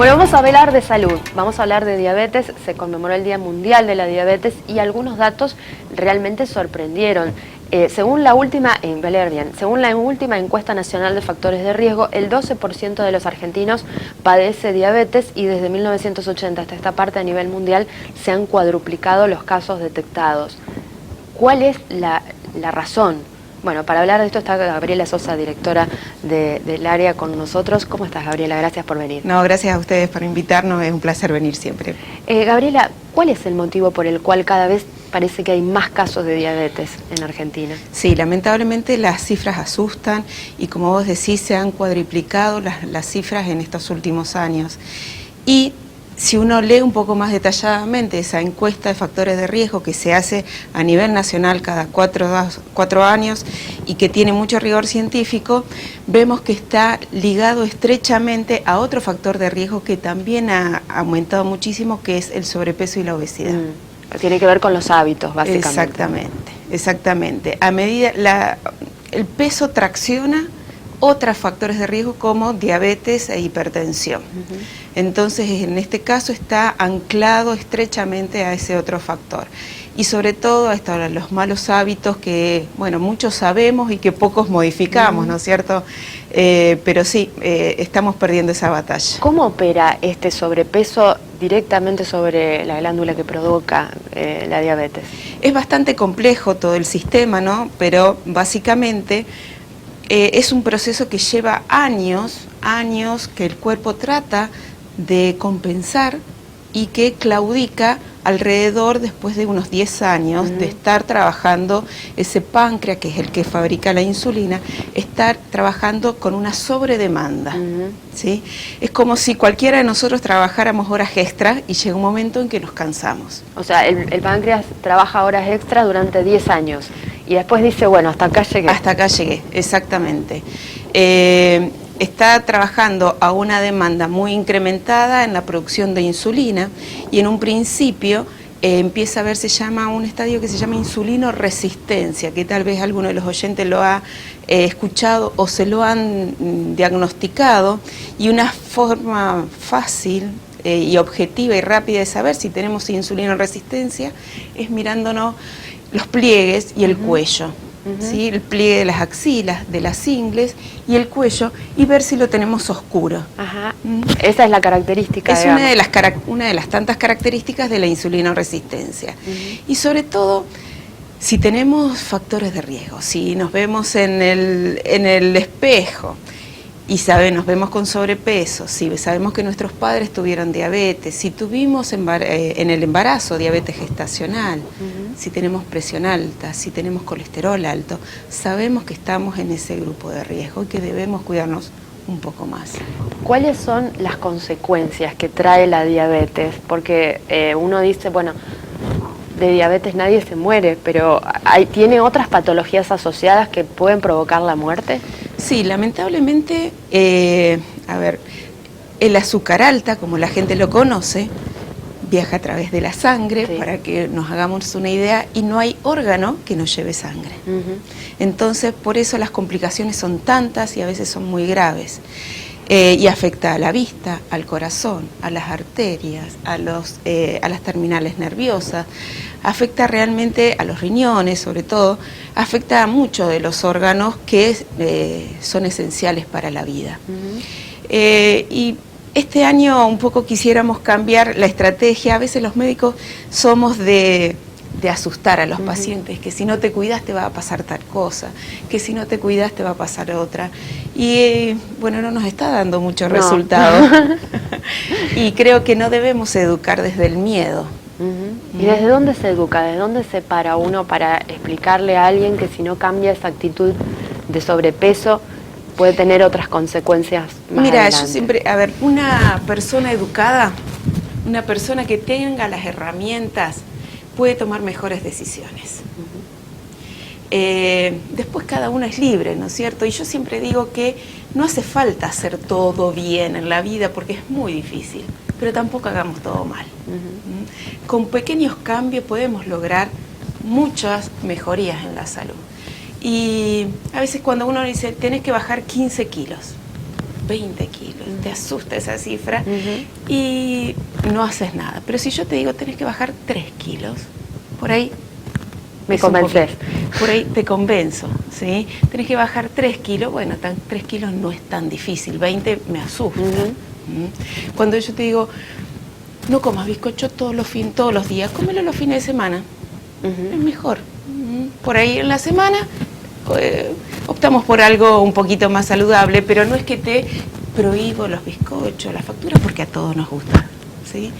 Bueno, vamos a hablar de salud, vamos a hablar de diabetes. Se conmemoró el Día Mundial de la Diabetes y algunos datos realmente sorprendieron. Según la última encuesta nacional de factores de riesgo, el 12% de los argentinos padece diabetes y desde 1980 hasta esta parte a nivel mundial se han cuadruplicado los casos detectados. ¿Cuál es la razón? Bueno, para hablar de esto está Gabriela Sosa, directora del área con nosotros. ¿Cómo estás, Gabriela? Gracias por venir. No, gracias a ustedes por invitarnos, es un placer venir siempre. Gabriela, ¿cuál es el motivo por el cual cada vez parece que hay más casos de diabetes en Argentina? Sí, lamentablemente las cifras asustan y como vos decís, se han cuadriplicado las cifras en estos últimos años. Y si uno lee un poco más detalladamente esa encuesta de factores de riesgo que se hace a nivel nacional cada cuatro años y que tiene mucho rigor científico, vemos que está ligado estrechamente a otro factor de riesgo que también ha aumentado muchísimo, que es el sobrepeso y la obesidad. Tiene que ver con los hábitos, básicamente. Exactamente, exactamente. A medida el peso tracciona otros factores de riesgo como diabetes e hipertensión. Entonces, en este caso está anclado estrechamente a ese otro factor. Y sobre todo a los malos hábitos que, bueno, muchos sabemos y que pocos modificamos, ¿no es cierto? Pero sí, estamos perdiendo esa batalla. ¿Cómo opera este sobrepeso directamente sobre la glándula que provoca la diabetes? Es bastante complejo todo el sistema, ¿no? Pero básicamente es un proceso que lleva años que el cuerpo trata de compensar y que claudica alrededor, después de unos 10 años de estar trabajando ese páncreas, que es el que fabrica la insulina, estar trabajando con una sobredemanda. ¿Sí? Es como si cualquiera de nosotros trabajáramos horas extras y llega un momento en que nos cansamos. O sea, el páncreas trabaja horas extras durante 10 años. Y después dice, bueno, hasta acá llegué. Hasta acá llegué, exactamente. Está trabajando a una demanda muy incrementada en la producción de insulina y en un principio empieza a ver, se llama un estadio que se llama insulinoresistencia, que tal vez alguno de los oyentes lo ha escuchado o se lo han diagnosticado, y una forma fácil y objetiva y rápida de saber si tenemos insulinoresistencia es mirándonos los pliegues y el cuello. ¿Sí? El pliegue de las axilas, de las ingles y el cuello, y ver si lo tenemos oscuro. Esa es la característica. Es una de las tantas características de la insulinoresistencia. Y sobre todo, si tenemos factores de riesgo, si nos vemos en el espejo y nos vemos con sobrepeso, si sabemos que nuestros padres tuvieron diabetes, si tuvimos en el embarazo diabetes gestacional, si tenemos presión alta, si tenemos colesterol alto, sabemos que estamos en ese grupo de riesgo y que debemos cuidarnos un poco más. ¿Cuáles son las consecuencias que trae la diabetes? Porque uno dice, bueno, de diabetes nadie se muere, pero ¿tiene otras patologías asociadas que pueden provocar la muerte? Sí, lamentablemente, el azúcar alta, como la gente lo conoce, viaja a través de la sangre, para que nos hagamos una idea, y no hay órgano que nos lleve sangre. Entonces, por eso las complicaciones son tantas y a veces son muy graves. Y afecta a la vista, al corazón, a las arterias, a las terminales nerviosas, afecta realmente a los riñones, sobre todo, afecta a muchos de los órganos que son esenciales para la vida. Y este año un poco quisiéramos cambiar la estrategia. A veces los médicos somos de asustar a los pacientes, que si no te cuidas te va a pasar tal cosa, que si no te cuidas te va a pasar otra. Y bueno, no nos está dando mucho resultado. Y creo que no debemos educar desde el miedo. ¿Y desde dónde se educa? ¿Desde dónde se para uno para explicarle a alguien que si no cambia esa actitud de sobrepeso puede tener otras consecuencias más adelante? Yo siempre, una persona educada, una persona que tenga las herramientas, puede tomar mejores decisiones. Después cada uno es libre, ¿no es cierto? Y yo siempre digo que no hace falta hacer todo bien en la vida porque es muy difícil, pero tampoco hagamos todo mal. Con pequeños cambios podemos lograr muchas mejorías en la salud. Y a veces cuando uno dice, tenés que bajar 15 kilos, 20 kilos, te asusta esa cifra y no haces nada. Pero si yo te digo, tenés que bajar 3 kilos, por ahí me convences. Por ahí te convenzo, ¿sí? Tenés que bajar 3 kilos, bueno, 3 kilos no es tan difícil, 20 me asusta. Cuando yo te digo, no comas bizcocho todos los días, cómelo los fines de semana, es mejor. Por ahí en la semana optamos por algo un poquito más saludable, pero no es que te prohíbo los bizcochos, las facturas, porque a todos nos gusta, ¿sí?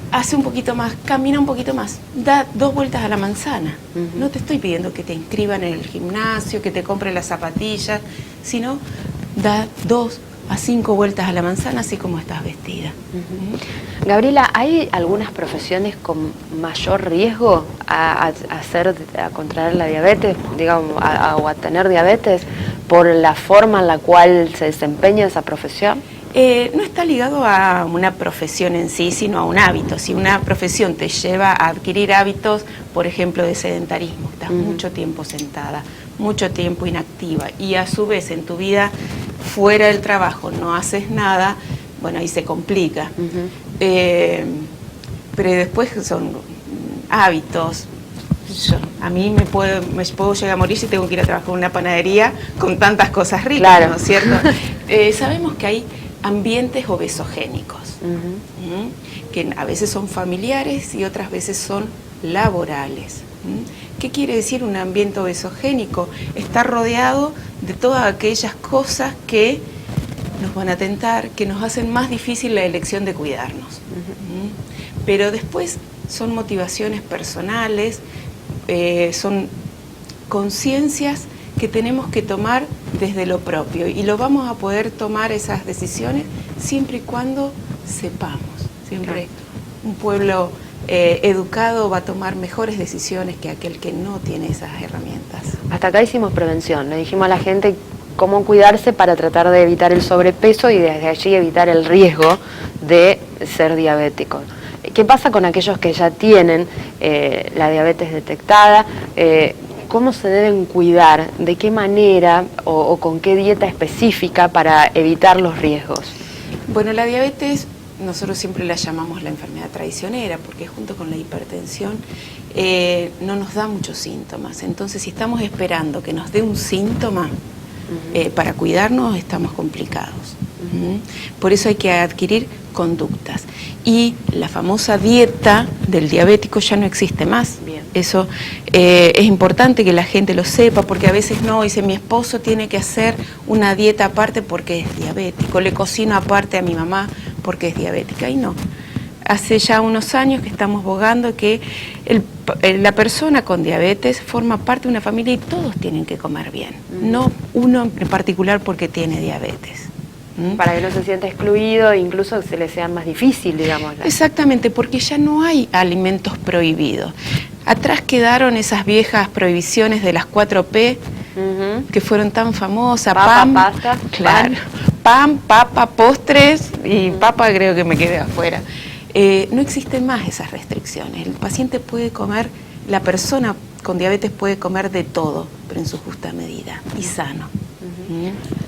Hace un poquito más, camina un poquito más, da 2 vueltas a la manzana. No te estoy pidiendo que te inscriban en el gimnasio, que te compren las zapatillas, sino da 2 a 5 vueltas a la manzana, así como estás vestida. Gabriela, ¿hay algunas profesiones con mayor riesgo a contraer la diabetes, digamos, o a tener diabetes por la forma en la cual se desempeña esa profesión? No está ligado a una profesión en sí, sino a un hábito. Si una profesión te lleva a adquirir hábitos, por ejemplo, de sedentarismo, estás mucho tiempo sentada, mucho tiempo inactiva, y a su vez en tu vida fuera del trabajo no haces nada, bueno, ahí se complica. Pero después son hábitos. A mí me puedo llegar a morir si tengo que ir a trabajar en una panadería con tantas cosas ricas, claro, ¿no es cierto? Sabemos que hay ambientes obesogénicos, que a veces son familiares y otras veces son laborales. ¿Qué quiere decir un ambiente obesogénico? Está rodeado de todas aquellas cosas que nos van a tentar, que nos hacen más difícil la elección de cuidarnos. Pero después son motivaciones personales, son conciencias que tenemos que tomar desde lo propio, y lo vamos a poder tomar esas decisiones siempre y cuando sepamos. Siempre un pueblo educado va a tomar mejores decisiones que aquel que no tiene esas herramientas. Hasta acá hicimos prevención, le dijimos a la gente cómo cuidarse para tratar de evitar el sobrepeso y desde allí evitar el riesgo de ser diabético. ¿Qué pasa con aquellos que ya tienen la diabetes detectada? ¿Cómo se deben cuidar? ¿De qué manera o con qué dieta específica para evitar los riesgos? Bueno, la diabetes nosotros siempre la llamamos la enfermedad traicionera, porque junto con la hipertensión no nos da muchos síntomas. Entonces, si estamos esperando que nos dé un síntoma para cuidarnos, estamos complicados. Por eso hay que adquirir conductas. Y la famosa dieta del diabético ya no existe más. Bien. Eso es importante que la gente lo sepa, porque a veces no, dice, mi esposo tiene que hacer una dieta aparte porque es diabético, le cocino aparte a mi mamá porque es diabética, y no. Hace ya unos años que estamos bogando que la persona con diabetes forma parte de una familia y todos tienen que comer bien, no uno en particular porque tiene diabetes. Para que no se sienta excluido, incluso se le sea más difícil, digamos. Exactamente, porque ya no hay alimentos prohibidos. Atrás quedaron esas viejas prohibiciones de las 4P, que fueron tan famosas. Papa, pasta, claro, pan, papa, postres y papa creo que me quedé afuera. No existen más esas restricciones. El paciente puede comer, la persona con diabetes puede comer de todo, pero en su justa medida y sano.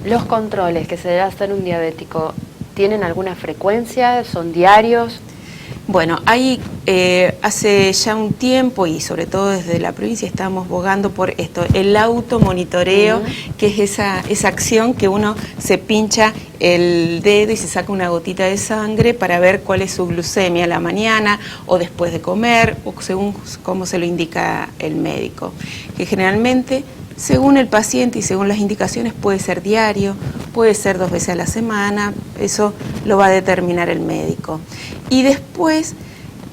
¿Los controles que se debe hacer un diabético tienen alguna frecuencia? ¿Son diarios? Bueno, ahí hace ya un tiempo, y sobre todo desde la provincia, estamos bogando por esto, el automonitoreo, que es esa acción que uno se pincha el dedo y se saca una gotita de sangre para ver cuál es su glucemia a la mañana o después de comer, o según cómo se lo indica el médico, que generalmente, según el paciente y según las indicaciones, puede ser diario, puede ser 2 veces a la semana, eso lo va a determinar el médico. Y después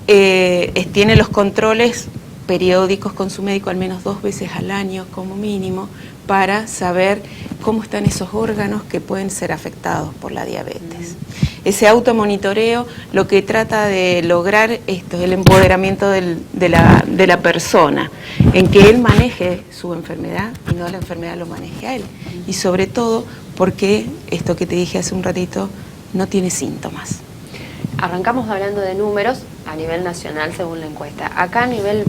tiene los controles periódicos con su médico al menos 2 veces al año como mínimo, para saber cómo están esos órganos que pueden ser afectados por la diabetes. Ese automonitoreo lo que trata de lograr esto es el empoderamiento de la persona, en que él maneje su enfermedad y no la enfermedad lo maneje a él. Y sobre todo porque, esto que te dije hace un ratito, no tiene síntomas. Arrancamos hablando de números a nivel nacional según la encuesta. Acá a nivel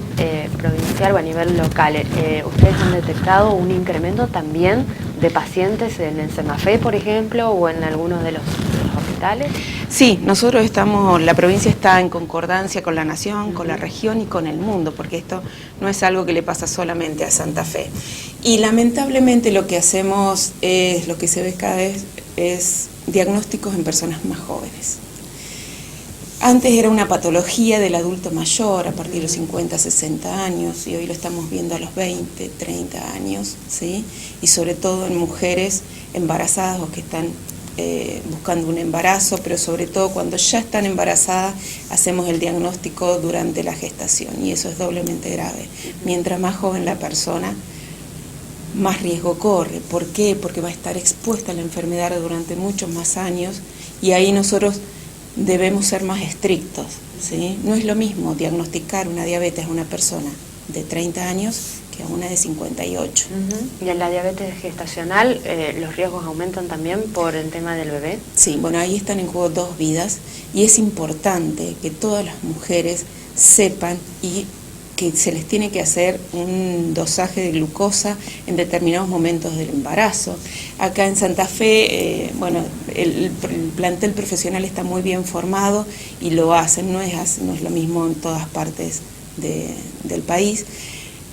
provincial o a nivel local, ¿ustedes han detectado un incremento también de pacientes en el Santa-Fe, por ejemplo, o en algunos de los hospitales? Sí, nosotros estamos, la provincia está en concordancia con la nación, con la región y con el mundo, porque esto no es algo que le pasa solamente a Santa Fe. Y lamentablemente lo que hacemos es, lo que se ve cada vez es diagnósticos en personas más jóvenes. Antes era una patología del adulto mayor a partir de los 50, 60 años y hoy lo estamos viendo a los 20, 30 años, ¿sí? Y sobre todo en mujeres embarazadas o que están buscando un embarazo, pero sobre todo cuando ya están embarazadas hacemos el diagnóstico durante la gestación y eso es doblemente grave. Mientras más joven la persona, más riesgo corre. ¿Por qué? Porque va a estar expuesta a la enfermedad durante muchos más años y ahí nosotros debemos ser más estrictos, ¿sí? No es lo mismo diagnosticar una diabetes a una persona de 30 años que a una de 58. ¿Y en la diabetes gestacional los riesgos aumentan también por el tema del bebé? Sí, bueno, ahí están en juego 2 vidas y es importante que todas las mujeres sepan y que se les tiene que hacer un dosaje de glucosa en determinados momentos del embarazo. Acá en Santa Fe, bueno, el plantel profesional está muy bien formado y lo hacen, no es lo mismo en todas partes del país,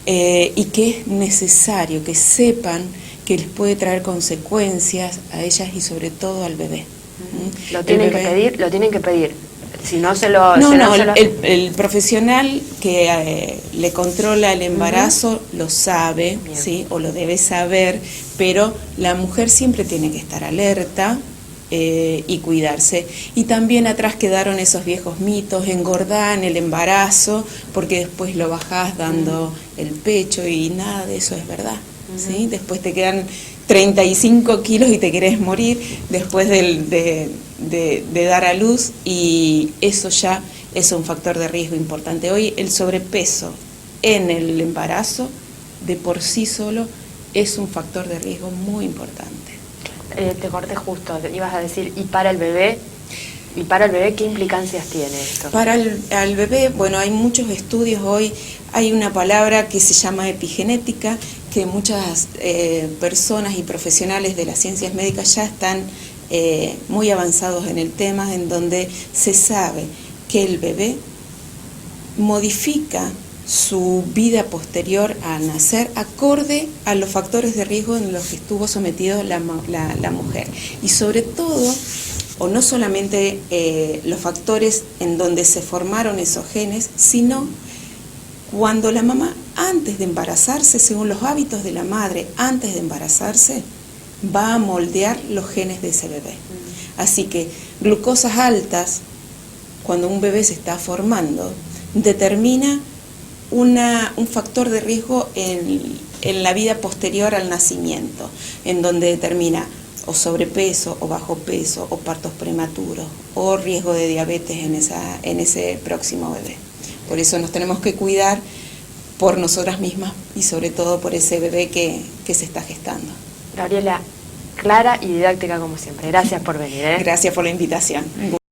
y que es necesario que sepan que les puede traer consecuencias a ellas y sobre todo al bebé. Lo tienen que pedir. Si no se lo... El profesional que le controla el embarazo lo sabe, ¿sí? O lo debe saber, pero la mujer siempre tiene que estar alerta y cuidarse. Y también atrás quedaron esos viejos mitos, engordar en el embarazo, porque después lo bajás dando el pecho y nada de eso es verdad, ¿sí? Después te quedan 35 kilos y te querés morir después de dar a luz y eso ya es un factor de riesgo importante. Hoy el sobrepeso en el embarazo de por sí solo es un factor de riesgo muy importante. Te corté justo, ibas a decir, ¿y para el bebé? ¿Y para el bebé qué implicancias tiene esto? Para el bebé, bueno, hay muchos estudios hoy, hay una palabra que se llama epigenética, que muchas personas y profesionales de las ciencias médicas ya están muy avanzados en el tema, en donde se sabe que el bebé modifica su vida posterior al nacer acorde a los factores de riesgo en los que estuvo sometido la mujer. Y sobre todo, o no solamente los factores en donde se formaron esos genes, sino cuando la mamá, antes de embarazarse, según los hábitos de la madre, antes de embarazarse, va a moldear los genes de ese bebé. Así que glucosas altas, cuando un bebé se está formando, determina un factor de riesgo en la vida posterior al nacimiento, en donde determina o sobrepeso, o bajo peso, o partos prematuros, o riesgo de diabetes en ese próximo bebé. Por eso nos tenemos que cuidar por nosotras mismas y sobre todo por ese bebé que se está gestando. Gabriela, clara y didáctica como siempre. Gracias por venir. Gracias por la invitación.